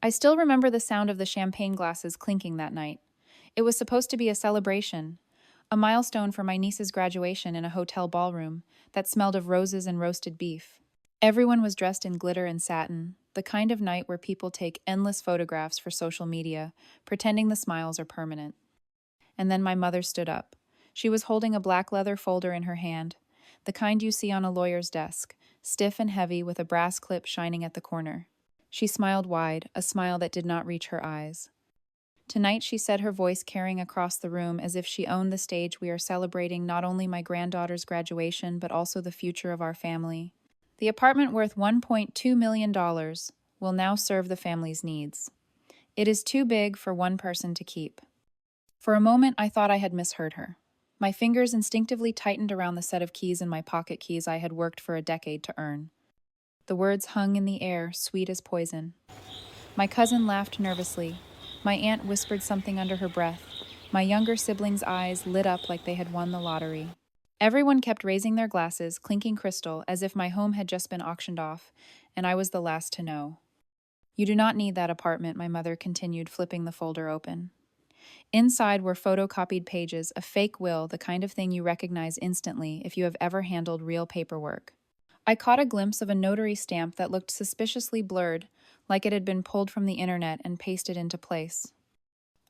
I still remember the sound of the champagne glasses clinking that night. It was supposed to be a celebration, a milestone for my niece's graduation in a hotel ballroom that smelled of roses and roasted beef. Everyone was dressed in glitter and satin, the kind of night where people take endless photographs for social media, pretending the smiles are permanent. And then my mother stood up. She was holding a black leather folder in her hand, the kind you see on a lawyer's desk, stiff and heavy with a brass clip shining at the corner. She smiled wide, a smile that did not reach her eyes. Tonight, she said, her voice carrying across the room as if she owned the stage we are celebrating not only my granddaughter's graduation, but also the future of our family. The apartment worth $1.2 million will now serve the family's needs. It is too big for one person to keep. For a moment, I thought I had misheard her. My fingers instinctively tightened around the set of keys in my pocket keys I had worked for a decade to earn. The words hung in the air, sweet as poison. My cousin laughed nervously. My aunt whispered something under her breath. My younger siblings' eyes lit up like they had won the lottery. Everyone kept raising their glasses, clinking crystal, as if my home had just been auctioned off, and I was the last to know. You do not need that apartment, my mother continued, flipping the folder open. Inside were photocopied pages, a fake will, the kind of thing you recognize instantly if you have ever handled real paperwork. I caught a glimpse of a notary stamp that looked suspiciously blurred, like it had been pulled from the internet and pasted into place.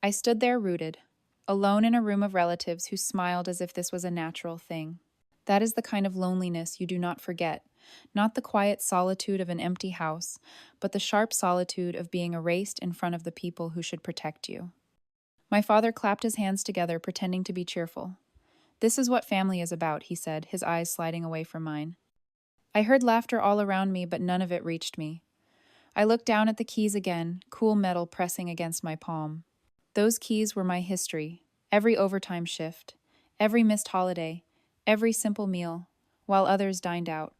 I stood there rooted, alone in a room of relatives who smiled as if this was a natural thing. That is the kind of loneliness you do not forget, not the quiet solitude of an empty house, but the sharp solitude of being erased in front of the people who should protect you. My father clapped his hands together, pretending to be cheerful. "This is what family is about," he said, his eyes sliding away from mine. I heard laughter all around me, but none of it reached me. I looked down at the keys again, cool metal pressing against my palm. Those keys were my history, every overtime shift, every missed holiday, every simple meal, while others dined out.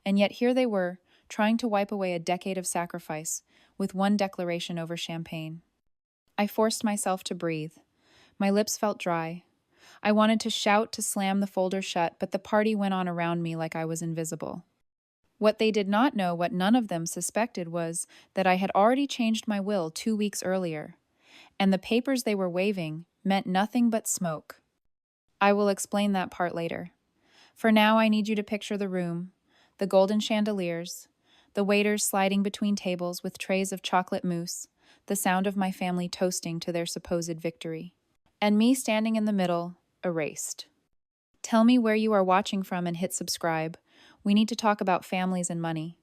And yet here they were, trying to wipe away a decade of sacrifice, with one declaration over champagne. I forced myself to breathe. My lips felt dry. I wanted to shout, to slam the folder shut, but the party went on around me like I was invisible. What they did not know, what none of them suspected, was that I had already changed my will 2 weeks earlier, and the papers they were waving meant nothing but smoke. I will explain that part later. For now, I need you to picture the room, the golden chandeliers, the waiters sliding between tables with trays of chocolate mousse, the sound of my family toasting to their supposed victory, and me standing in the middle, erased. Tell me where you are watching from and hit subscribe. We need to talk about families and money.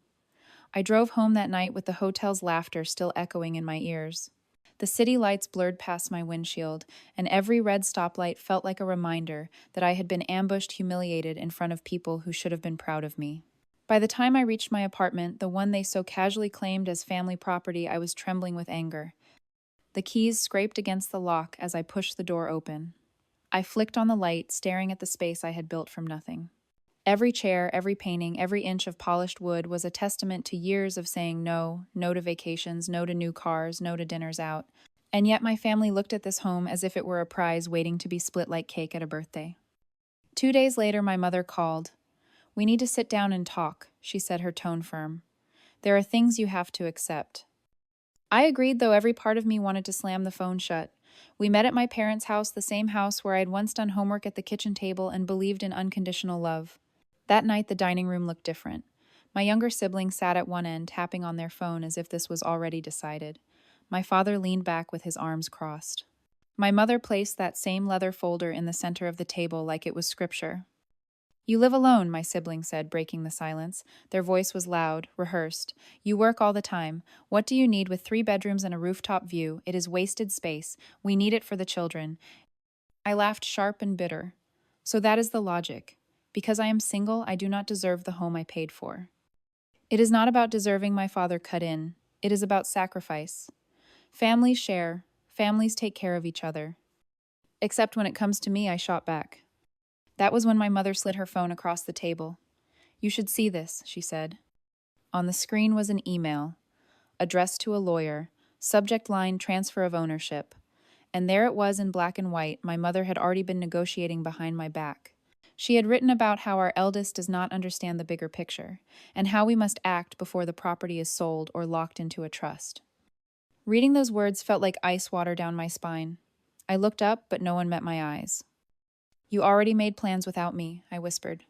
I drove home that night with the hotel's laughter still echoing in my ears. The city lights blurred past my windshield, and every red stoplight felt like a reminder that I had been ambushed, humiliated in front of people who should have been proud of me. By the time I reached my apartment, the one they so casually claimed as family property, I was trembling with anger. The keys scraped against the lock as I pushed the door open. I flicked on the light, staring at the space I had built from nothing. Every chair, every painting, every inch of polished wood was a testament to years of saying no, no to vacations, no to new cars, no to dinners out. And yet my family looked at this home as if it were a prize waiting to be split like cake at a birthday. 2 days later, my mother called. "We need to sit down and talk," she said, her tone firm. "There are things you have to accept." I agreed, though every part of me wanted to slam the phone shut. We met at my parents' house, the same house where I had once done homework at the kitchen table and believed in unconditional love. That night, the dining room looked different. My younger sibling sat at one end, tapping on their phone as if this was already decided. My father leaned back with his arms crossed. My mother placed that same leather folder in the center of the table like it was scripture. "You live alone," my sibling said, breaking the silence. Their voice was loud, rehearsed. "You work all the time. What do you need with 3 bedrooms and a rooftop view? It is wasted space. We need it for the children." I laughed, sharp and bitter. So that is the logic. Because I am single, I do not deserve the home I paid for. It is not about deserving, my father cut in. It is about sacrifice. Families share. Families take care of each other. Except when it comes to me, I shot back. That was when my mother slid her phone across the table. "You should see this," she said. On the screen was an email, addressed to a lawyer, subject line transfer of ownership. And there it was in black and white. My mother had already been negotiating behind my back. She had written about how our eldest does not understand the bigger picture, and how we must act before the property is sold or locked into a trust. Reading those words felt like ice water down my spine. I looked up, but no one met my eyes. You already made plans without me, I whispered.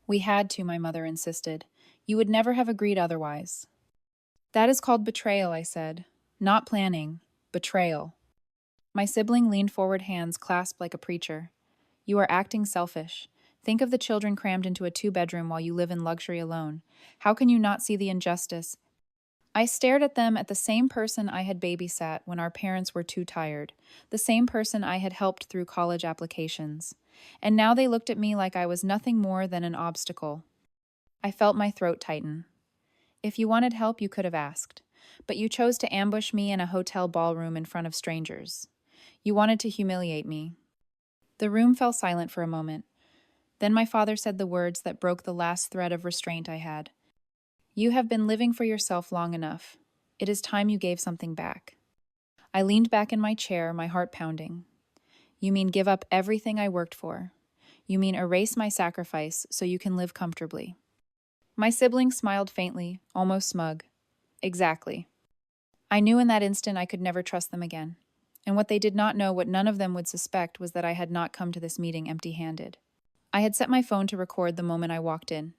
We had to, my mother insisted. You would never have agreed otherwise. That is called betrayal, I said. Not planning, betrayal. My sibling leaned forward, hands clasped like a preacher. You are acting selfish. Think of the children crammed into a two-bedroom while you live in luxury alone. How can you not see the injustice? I stared at them, at the same person I had babysat when our parents were too tired, the same person I had helped through college applications. And now they looked at me like I was nothing more than an obstacle. I felt my throat tighten. If you wanted help, you could have asked. But you chose to ambush me in a hotel ballroom in front of strangers. You wanted to humiliate me. The room fell silent for a moment. Then my father said the words that broke the last thread of restraint I had. You have been living for yourself long enough. It is time you gave something back. I leaned back in my chair, my heart pounding. You mean give up everything I worked for. You mean erase my sacrifice so you can live comfortably. My sibling smiled faintly, almost smug. Exactly. I knew in that instant I could never trust them again. And what they did not know, what none of them would suspect, was that I had not come to this meeting empty-handed. I had set my phone to record the moment I walked in.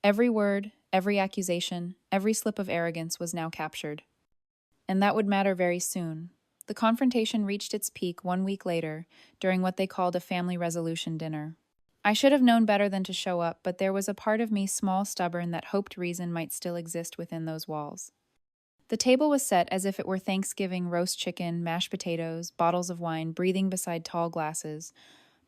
Every word, every accusation, every slip of arrogance was now captured. And that would matter very soon. The confrontation reached its peak 1 week later, during what they called a family resolution dinner. I should have known better than to show up, but there was a part of me, small, stubborn, that hoped reason might still exist within those walls. The table was set as if it were Thanksgiving: roast chicken, mashed potatoes, bottles of wine breathing beside tall glasses.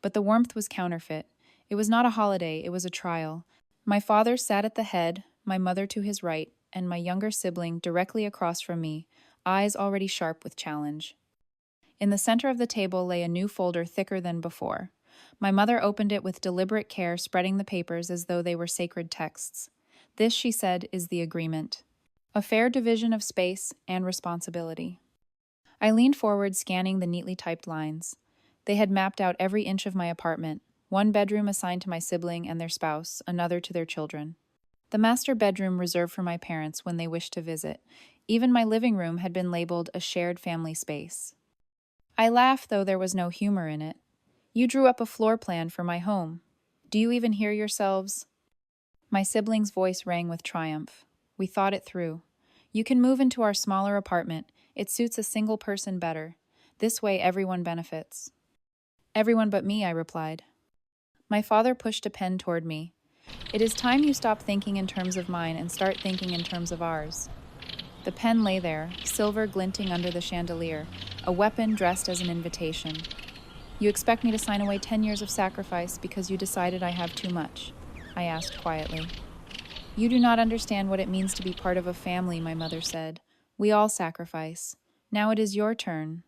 But the warmth was counterfeit. It was not a holiday, it was a trial. My father sat at the head, my mother to his right, and my younger sibling directly across from me, eyes already sharp with challenge. In the center of the table lay a new folder thicker than before. My mother opened it with deliberate care, spreading the papers as though they were sacred texts. This, she said, is the agreement. A fair division of space and responsibility. I leaned forward, scanning the neatly typed lines. They had mapped out every inch of my apartment. One bedroom assigned to my sibling and their spouse, another to their children. The master bedroom reserved for my parents when they wished to visit. Even my living room had been labeled a shared family space. I laughed, though there was no humor in it. You drew up a floor plan for my home. Do you even hear yourselves? My sibling's voice rang with triumph. We thought it through. You can move into our smaller apartment. It suits a single person better. This way everyone benefits. Everyone but me, I replied. My father pushed a pen toward me. It is time you stop thinking in terms of mine and start thinking in terms of ours. The pen lay there, silver glinting under the chandelier, a weapon dressed as an invitation. You expect me to sign away 10 years of sacrifice because you decided I have too much? I asked quietly. You do not understand what it means to be part of a family, my mother said. We all sacrifice. Now it is your turn.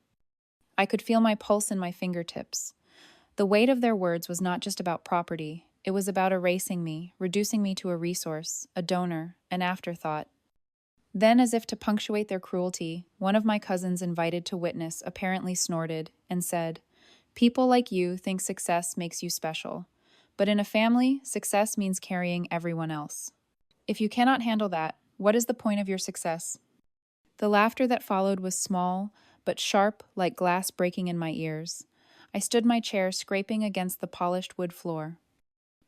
I could feel my pulse in my fingertips. The weight of their words was not just about property. It was about erasing me, reducing me to a resource, a donor, an afterthought. Then, as if to punctuate their cruelty, one of my cousins, invited to witness, apparently snorted and said, People like you think success makes you special. But in a family, success means carrying everyone else. If you cannot handle that, what is the point of your success? The laughter that followed was small, but sharp, like glass breaking in my ears. I stood my chair, scraping against the polished wood floor.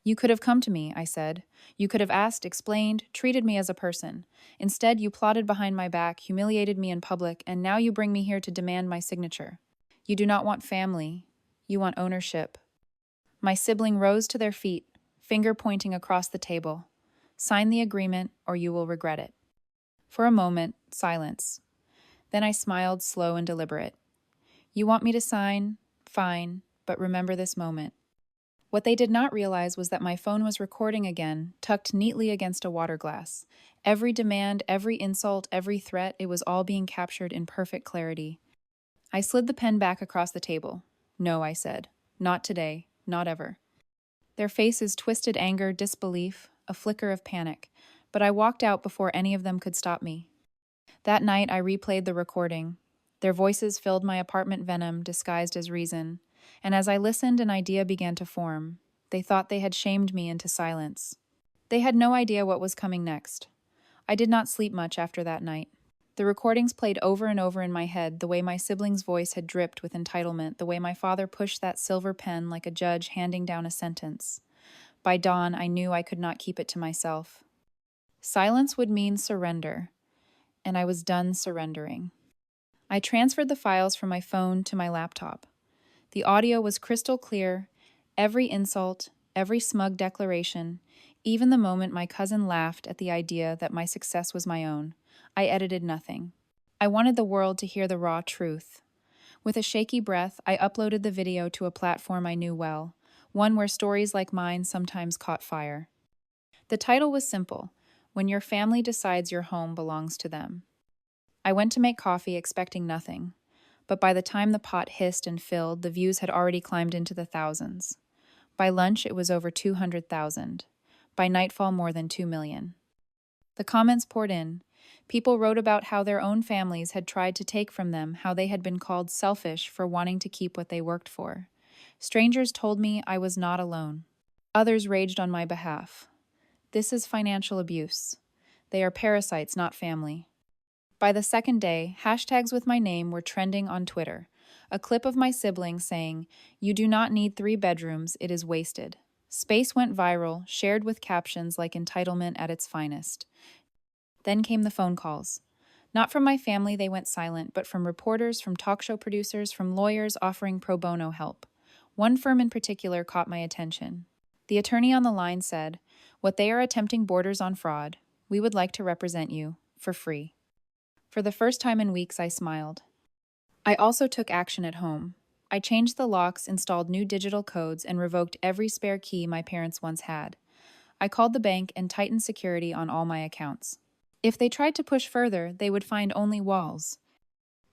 You could have come to me, I said. You could have asked, explained, treated me as a person. Instead, you plotted behind my back, humiliated me in public, and now you bring me here to demand my signature. You do not want family. You want ownership. My sibling rose to their feet, finger pointing across the table. Sign the agreement, or you will regret it. For a moment, silence. Then I smiled, slow and deliberate. You want me to sign? Fine, but remember this moment. What they did not realize was that my phone was recording again, tucked neatly against a water glass. Every demand, every insult, every threat, it was all being captured in perfect clarity. I slid the pen back across the table. No, I said. Not today. Not ever. Their faces twisted anger, disbelief, a flicker of panic, but I walked out before any of them could stop me. That night I replayed the recording. Their voices filled my apartment, venom disguised as reason, and as I listened, an idea began to form. They thought they had shamed me into silence. They had no idea what was coming next. I did not sleep much after that night. The recordings played over and over in my head, the way my sibling's voice had dripped with entitlement, the way my father pushed that silver pen like a judge handing down a sentence. By dawn, I knew I could not keep it to myself. Silence would mean surrender, and I was done surrendering. I transferred the files from my phone to my laptop. The audio was crystal clear, every insult, every smug declaration, even the moment my cousin laughed at the idea that my success was my own. I edited nothing. I wanted the world to hear the raw truth. With a shaky breath, I uploaded the video to a platform I knew well, one where stories like mine sometimes caught fire. The title was simple: When Your Family Decides Your Home Belongs to Them. I went to make coffee expecting nothing, but by the time the pot hissed and filled, the views had already climbed into the thousands. By lunch, it was over 200,000. By nightfall, more than 2 million. The comments poured in. People wrote about how their own families had tried to take from them, how they had been called selfish for wanting to keep what they worked for. Strangers told me I was not alone. Others raged on my behalf. This is financial abuse. They are parasites, not family. By the second day, hashtags with my name were trending on Twitter. A clip of my sibling saying, "You do not need 3 bedrooms, it is wasted." Space went viral, shared with captions like entitlement at its finest. Then came the phone calls. Not from my family, they went silent, but from reporters, from talk show producers, from lawyers offering pro bono help. One firm in particular caught my attention. The attorney on the line said, "What they are attempting borders on fraud. We would like to represent you, for free." For the first time in weeks, I smiled. I also took action at home. I changed the locks, installed new digital codes, and revoked every spare key my parents once had. I called the bank and tightened security on all my accounts. If they tried to push further, they would find only walls.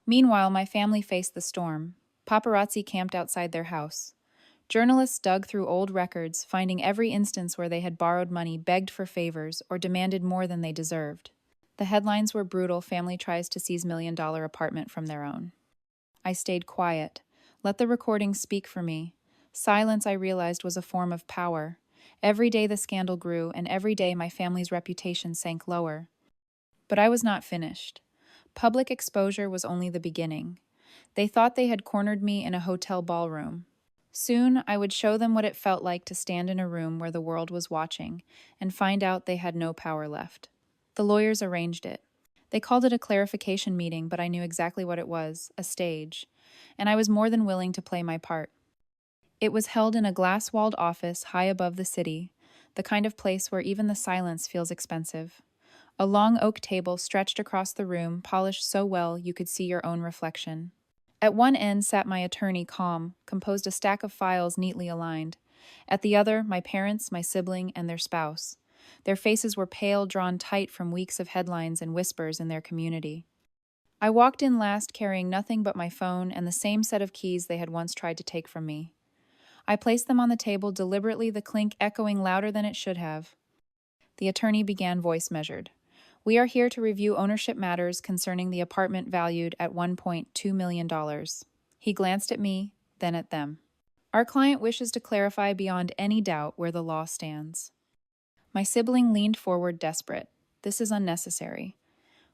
Meanwhile, my family faced the storm. Paparazzi camped outside their house. Journalists dug through old records, finding every instance where they had borrowed money, begged for favors, or demanded more than they deserved. The headlines were brutal: family tries to seize $1 million apartment from their own. I stayed quiet. Let the recordings speak for me. Silence, I realized, was a form of power. Every day the scandal grew, and every day my family's reputation sank lower. But I was not finished. Public exposure was only the beginning. They thought they had cornered me in a hotel ballroom. Soon, I would show them what it felt like to stand in a room where the world was watching and find out they had no power left. The lawyers arranged it. They called it a clarification meeting, but I knew exactly what it was: a stage. And I was more than willing to play my part. It was held in a glass-walled office high above the city, the kind of place where even the silence feels expensive. A long oak table stretched across the room, polished so well you could see your own reflection. At one end sat my attorney, calm, composed a stack of files neatly aligned. At the other, my parents, my sibling, and their spouse. Their faces were pale, drawn tight from weeks of headlines and whispers in their community. I walked in last, carrying nothing but my phone and the same set of keys they had once tried to take from me. I placed them on the table deliberately, the clink echoing louder than it should have. The attorney began, voice measured. "We are here to review ownership matters concerning the apartment valued at $1.2 million. He glanced at me, then at them. "Our client wishes to clarify beyond any doubt where the law stands." My sibling leaned forward, desperate. "This is unnecessary.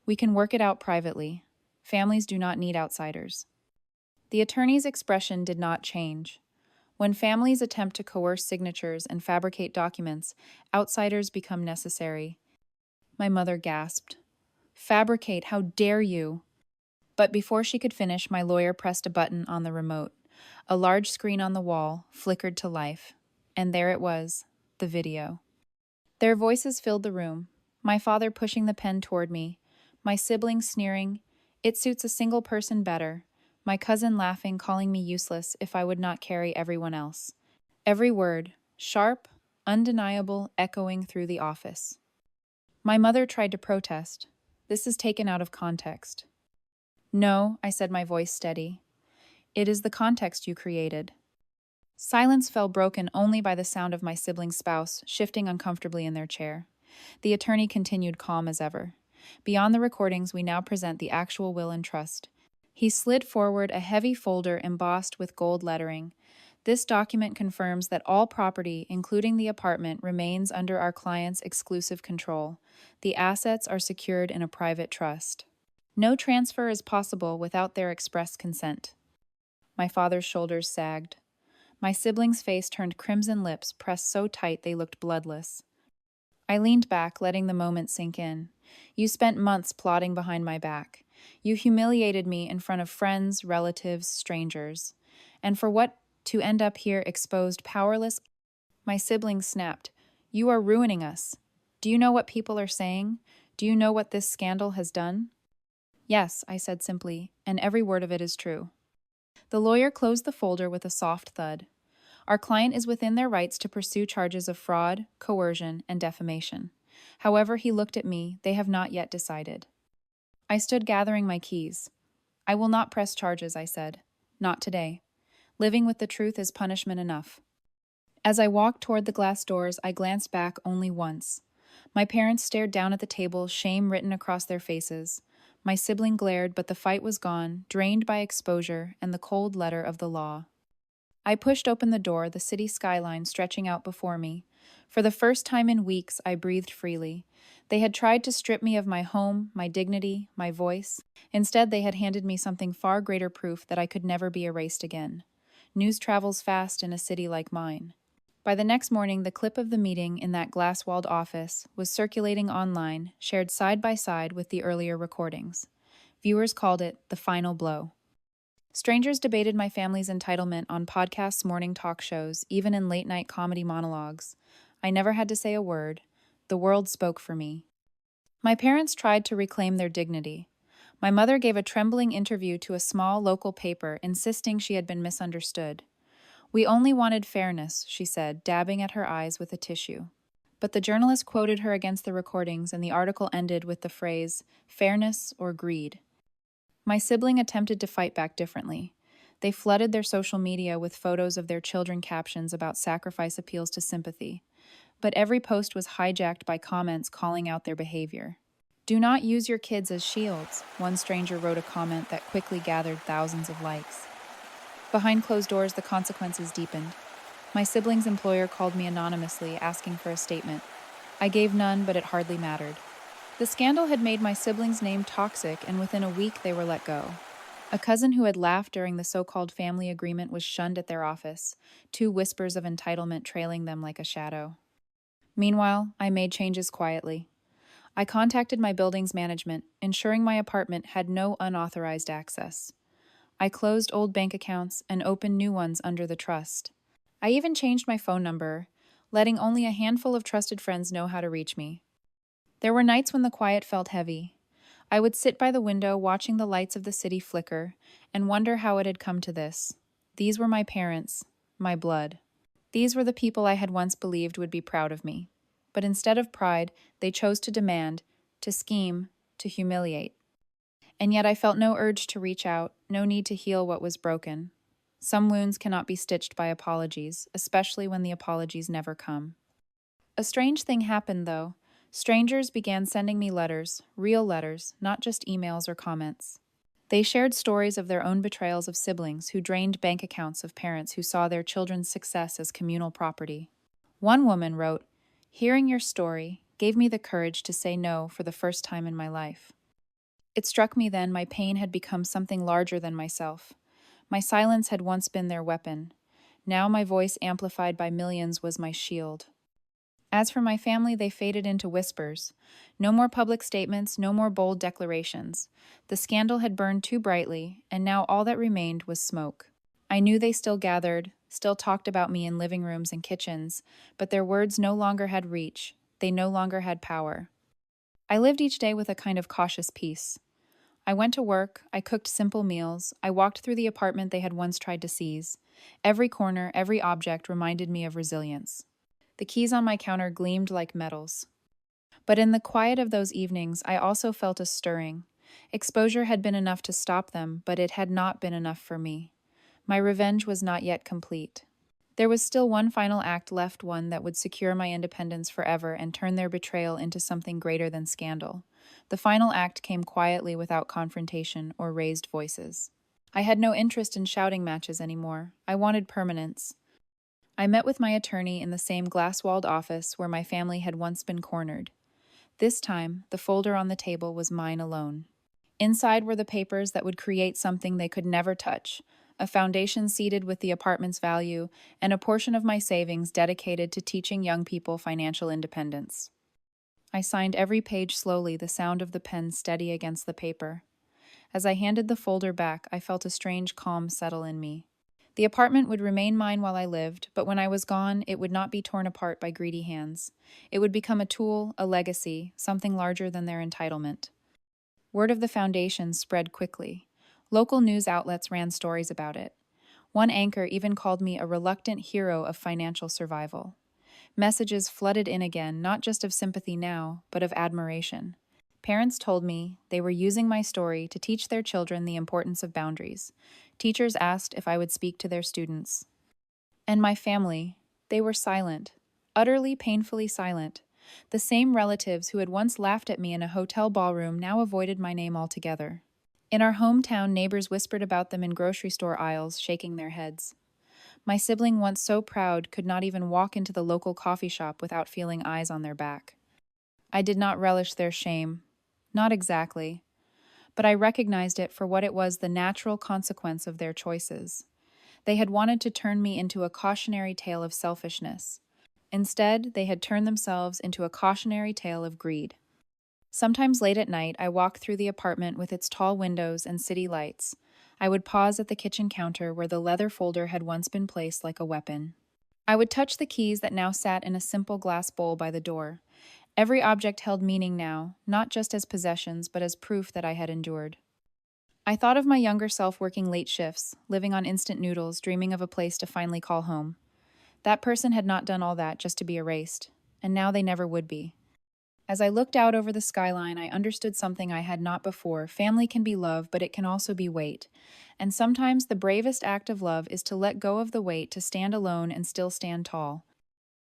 We can work it out privately. Families do not need outsiders." The attorney's expression did not change. When families attempt to coerce signatures and fabricate documents, outsiders become necessary. My mother gasped. "Fabricate, how dare you?" But before she could finish, my lawyer pressed a button on the remote. A large screen on the wall flickered to life, and there it was, the video. Their voices filled the room, my father pushing the pen toward me, my siblings sneering, "It suits a single person better," my cousin laughing, calling me useless if I would not carry everyone else. Every word, sharp, undeniable, echoing through the office. My mother tried to protest. "This is taken out of context." "No," I said, my voice steady. "It is the context you created." Silence fell, broken only by the sound of my sibling's spouse shifting uncomfortably in their chair. The attorney continued, calm as ever. "Beyond the recordings, we now present the actual will and trust." He slid forward a heavy folder embossed with gold lettering. "This document confirms that all property, including the apartment, remains under our client's exclusive control. The assets are secured in a private trust." No transfer is possible without their express consent. My father's shoulders sagged. My sibling's face turned crimson, lips pressed so tight they looked bloodless. I leaned back, letting the moment sink in. You spent months plotting behind my back. You humiliated me in front of friends, relatives, strangers. And for what? To end up here exposed, powerless? My sibling snapped. You are ruining us. Do you know what people are saying? Do you know what this scandal has done? Yes, I said simply, and every word of it is true. The lawyer closed the folder with a soft thud. Our client is within their rights to pursue charges of fraud, coercion, and defamation. However he looked at me, they have not yet decided. I stood gathering my keys. I will not press charges, I said. Not today. Living with the truth is punishment enough. As I walked toward the glass doors, I glanced back only once. My parents stared down at the table, shame written across their faces. My sibling glared, but the fight was gone, drained by exposure and the cold letter of the law. I pushed open the door, the city skyline stretching out before me. For the first time in weeks, I breathed freely. They had tried to strip me of my home, my dignity, my voice. Instead, they had handed me something far greater proof that I could never be erased again. News travels fast in a city like mine. By the next morning, the clip of the meeting in that glass-walled office was circulating online, shared side by side with the earlier recordings. Viewers called it the final blow. Strangers debated my family's entitlement on podcasts, morning talk shows, even in late-night comedy monologues. I never had to say a word. The world spoke for me. My parents tried to reclaim their dignity. My mother gave a trembling interview to a small local paper, insisting she had been misunderstood. We only wanted fairness, she said, dabbing at her eyes with a tissue. But the journalist quoted her against the recordings, and the article ended with the phrase, fairness or greed. My sibling attempted to fight back differently. They flooded their social media with photos of their children, captions about sacrifice, appeals to sympathy. But every post was hijacked by comments calling out their behavior. Do not use your kids as shields, one stranger wrote a comment that quickly gathered thousands of likes. Behind closed doors, the consequences deepened. My sibling's employer called me anonymously, asking for a statement. I gave none, but it hardly mattered. The scandal had made my sibling's name toxic, and within a week they were let go. A cousin who had laughed during the so-called family agreement was shunned at their office, two whispers of entitlement trailing them like a shadow. Meanwhile, I made changes quietly. I contacted my building's management, ensuring my apartment had no unauthorized access. I closed old bank accounts and opened new ones under the trust. I even changed my phone number, letting only a handful of trusted friends know how to reach me. There were nights when the quiet felt heavy. I would sit by the window watching the lights of the city flicker and wonder how it had come to this. These were my parents, my blood. These were the people I had once believed would be proud of me. But instead of pride, they chose to demand, to scheme, to humiliate. And yet I felt no urge to reach out, no need to heal what was broken. Some wounds cannot be stitched by apologies, especially when the apologies never come. A strange thing happened, though. Strangers began sending me letters, real letters, not just emails or comments. They shared stories of their own betrayals of siblings who drained bank accounts of parents who saw their children's success as communal property. One woman wrote, "Hearing your story gave me the courage to say no for the first time in my life." It struck me then my pain had become something larger than myself. My silence had once been their weapon. Now my voice amplified by millions was my shield. As for my family, they faded into whispers. No more public statements, no more bold declarations. The scandal had burned too brightly, and now all that remained was smoke. I knew they still gathered, still talked about me in living rooms and kitchens, but their words no longer had reach. They no longer had power. I lived each day with a kind of cautious peace. I went to work, I cooked simple meals, I walked through the apartment they had once tried to seize. Every corner, every object reminded me of resilience. The keys on my counter gleamed like metals. But in the quiet of those evenings, I also felt a stirring. Exposure had been enough to stop them, but it had not been enough for me. My revenge was not yet complete. There was still one final act left, one that would secure my independence forever and turn their betrayal into something greater than scandal. The final act came quietly without confrontation or raised voices. I had no interest in shouting matches anymore. I wanted permanence. I met with my attorney in the same glass-walled office where my family had once been cornered. This time, the folder on the table was mine alone. Inside were the papers that would create something they could never touch, a foundation seeded with the apartment's value, and a portion of my savings dedicated to teaching young people financial independence. I signed every page slowly, the sound of the pen steady against the paper. As I handed the folder back, I felt a strange calm settle in me. The apartment would remain mine while I lived, but when I was gone, it would not be torn apart by greedy hands. It would become a tool, a legacy, something larger than their entitlement. Word of the foundation spread quickly. Local news outlets ran stories about it. One anchor even called me a reluctant hero of financial survival. Messages flooded in again, not just of sympathy now, but of admiration. Parents told me they were using my story to teach their children the importance of boundaries. Teachers asked if I would speak to their students. And my family, they were silent, utterly painfully silent. The same relatives who had once laughed at me in a hotel ballroom now avoided my name altogether. In our hometown, neighbors whispered about them in grocery store aisles, shaking their heads. My sibling, once so proud, could not even walk into the local coffee shop without feeling eyes on their back. I did not relish their shame. Not exactly. But I recognized it for what it was, the natural consequence of their choices. They had wanted to turn me into a cautionary tale of selfishness. Instead, they had turned themselves into a cautionary tale of greed. Sometimes late at night, I walked through the apartment with its tall windows and city lights. I would pause at the kitchen counter where the leather folder had once been placed like a weapon. I would touch the keys that now sat in a simple glass bowl by the door. Every object held meaning now, not just as possessions, but as proof that I had endured. I thought of my younger self working late shifts, living on instant noodles, dreaming of a place to finally call home. That person had not done all that just to be erased, and now they never would be. As I looked out over the skyline, I understood something I had not before. Family can be love, but it can also be weight. And sometimes the bravest act of love is to let go of the weight, to stand alone and still stand tall.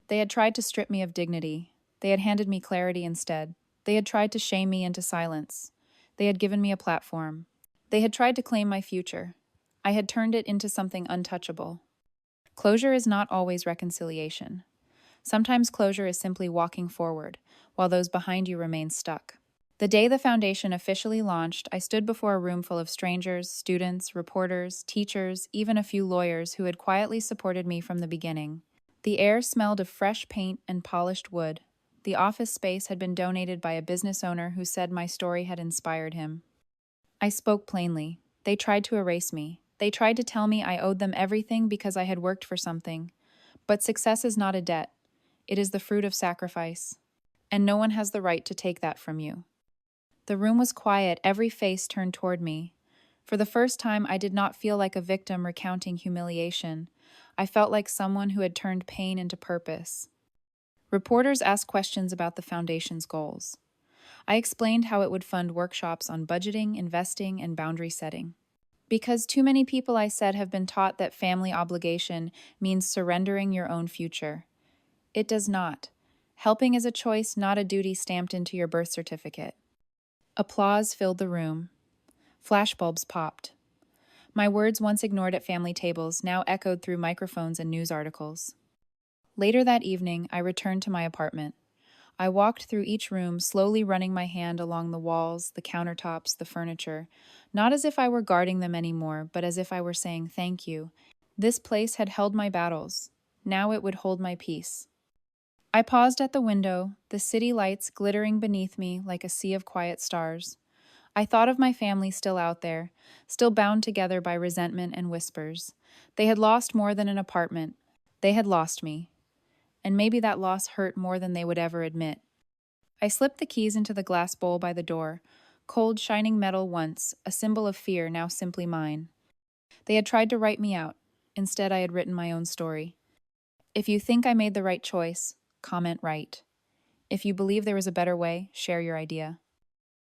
They had tried to strip me of dignity. They had handed me clarity instead. They had tried to shame me into silence. They had given me a platform. They had tried to claim my future. I had turned it into something untouchable. Closure is not always reconciliation. Sometimes closure is simply walking forward, while those behind you remain stuck. The day the foundation officially launched, I stood before a room full of strangers, students, reporters, teachers, even a few lawyers who had quietly supported me from the beginning. The air smelled of fresh paint and polished wood. The office space had been donated by a business owner who said my story had inspired him. I spoke plainly. They tried to erase me. They tried to tell me I owed them everything because I had worked for something. But success is not a debt. It is the fruit of sacrifice. And no one has the right to take that from you. The room was quiet, every face turned toward me. For the first time, I did not feel like a victim recounting humiliation. I felt like someone who had turned pain into purpose. Reporters asked questions about the foundation's goals. I explained how it would fund workshops on budgeting, investing, and boundary setting. Because too many people, I said, have been taught that family obligation means surrendering your own future. It does not. Helping is a choice, not a duty stamped into your birth certificate. Applause filled the room. Flashbulbs popped. My words, once ignored at family tables, now echoed through microphones and news articles. Later that evening, I returned to my apartment. I walked through each room, slowly running my hand along the walls, the countertops, the furniture, not as if I were guarding them anymore, but as if I were saying thank you. This place had held my battles. Now it would hold my peace. I paused at the window, the city lights glittering beneath me like a sea of quiet stars. I thought of my family still out there, still bound together by resentment and whispers. They had lost more than an apartment. They had lost me. And maybe that loss hurt more than they would ever admit. I slipped the keys into the glass bowl by the door, cold, shining metal once, a symbol of fear, now simply mine. They had tried to write me out. Instead, I had written my own story. If you think I made the right choice, comment right. If you believe there is a better way, share your idea.